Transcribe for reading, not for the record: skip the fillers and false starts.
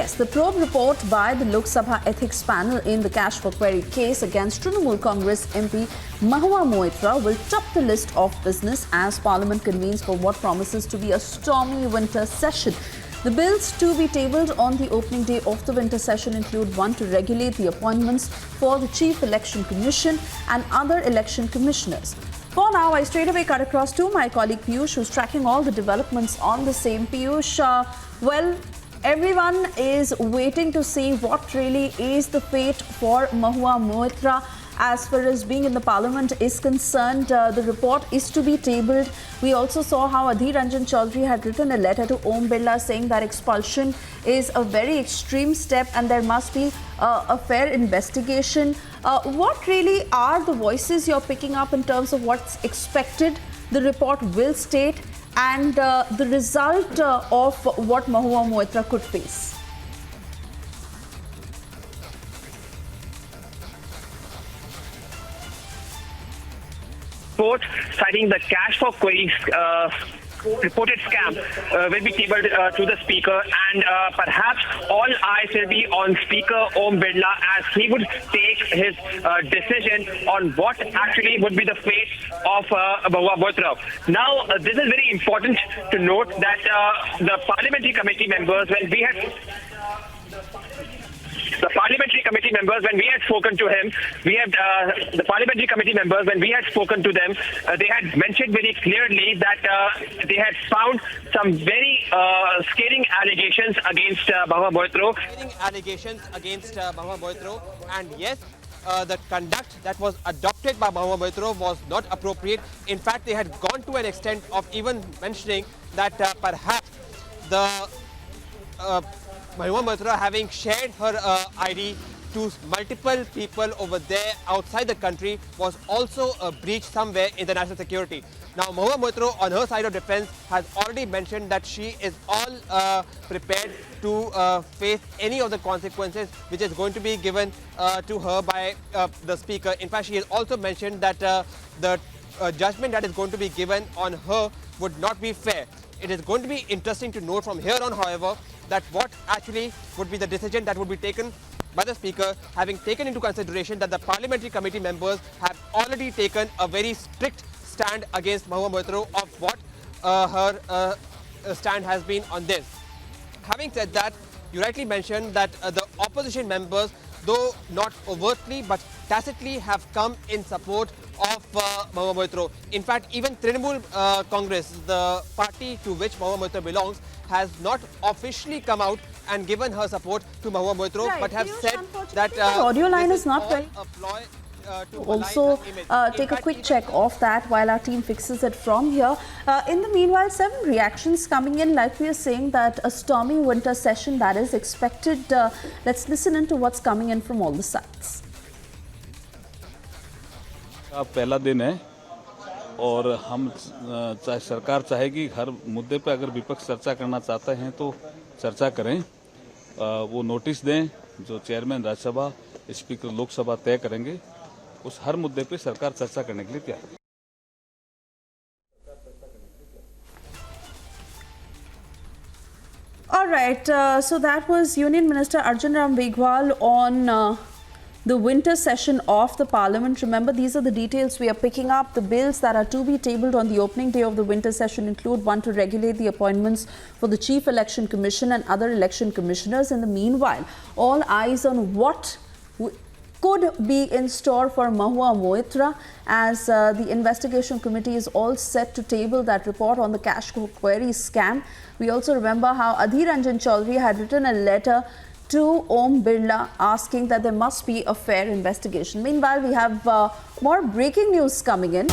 Yes, the probe report by the Lok Sabha Ethics Panel in the cash for query case against Trinamool Congress MP Mahua Moitra will top the list of business as Parliament convenes for what promises to be a stormy winter session. The bills to be tabled on the opening day of the winter session include one to regulate the appointments for the Chief Election Commission and other election commissioners. For now, I straight away cut across to my colleague Piyush, who's tracking all the developments on the same. Piyush, everyone is waiting to see what really is the fate for Mahua Moitra. As far as being in the parliament is concerned, the report is to be tabled. We also saw how Adhir Ranjan Chaudhary had written a letter to Om Birla saying that expulsion is a very extreme step and there must be a fair investigation. What really are the voices you're picking up in terms of what's expected the report will state and the result of what Mahua Moitra could face? Report citing the cash for queries reported scam will be tabled to the Speaker, and perhaps all eyes will be on Speaker Om Birla as he would take his decision on what actually would be the fate of Mahua Moitra. Now, this is very important to note that the parliamentary committee members, when we had spoken to him, they had mentioned very clearly that they had found some very scathing allegations against Mahua Moitra. And yes, the conduct that was adopted by Mahua Moitra was not appropriate. In fact, they had gone to an extent of even mentioning that perhaps the Mahua Moitra, having shared her ID to multiple people over there outside the country, was also a breach somewhere in the national security. Now, Mahua Moitra, on her side of defense, has already mentioned that she is all prepared to face any of the consequences which is going to be given to her by the Speaker. In fact, she has also mentioned that the judgment that is going to be given on her would not be fair. It is going to be interesting to note from here on, however, that what actually would be the decision that would be taken by the Speaker, having taken into consideration that the parliamentary committee members have already taken a very strict stand against Mahua Moitra of what her stand has been on this. Having said that, you rightly mentioned that the opposition members, though not overtly but tacitly, have come in support of Mahua Moitra. In fact, even Trinamool Congress, the party to which Mahua Moitra belongs, has not officially come out and given her support to Mahua Moitra, right, but have said that the audio line is not very. Also, take a quick check of that while our team fixes it from here. In the meanwhile, 7 reactions coming in, like we are saying that a stormy winter session that is expected. Let's listen into what's coming in from all the sides. पहला दिन है और हम सरकार चाहेगी हर मुद्दे पे अगर विपक्ष चर्चा करना चाहते हैं तो चर्चा करें, वो नोटिस दें जो चेयरमैन राज्यसभा, स्पीकर लोकसभा तय करेंगे, उस हर मुद्दे पे सरकार चर्चा करने के लिए तैयार है। All right, so that was Union Minister Arjun Ram Meghwal on the winter session of the parliament. Remember, these are the details we are picking up. The bills that are to be tabled on the opening day of the winter session include one to regulate the appointments for the Chief Election Commission and other election commissioners. In the meanwhile, all eyes on what could be in store for Mahua Moitra as the investigation committee is all set to table that report on the cash query scam. We also remember how Adhir Ranjan Chaudhary had written a letter to Om Birla asking that there must be a fair investigation. Meanwhile, we have more breaking news coming in.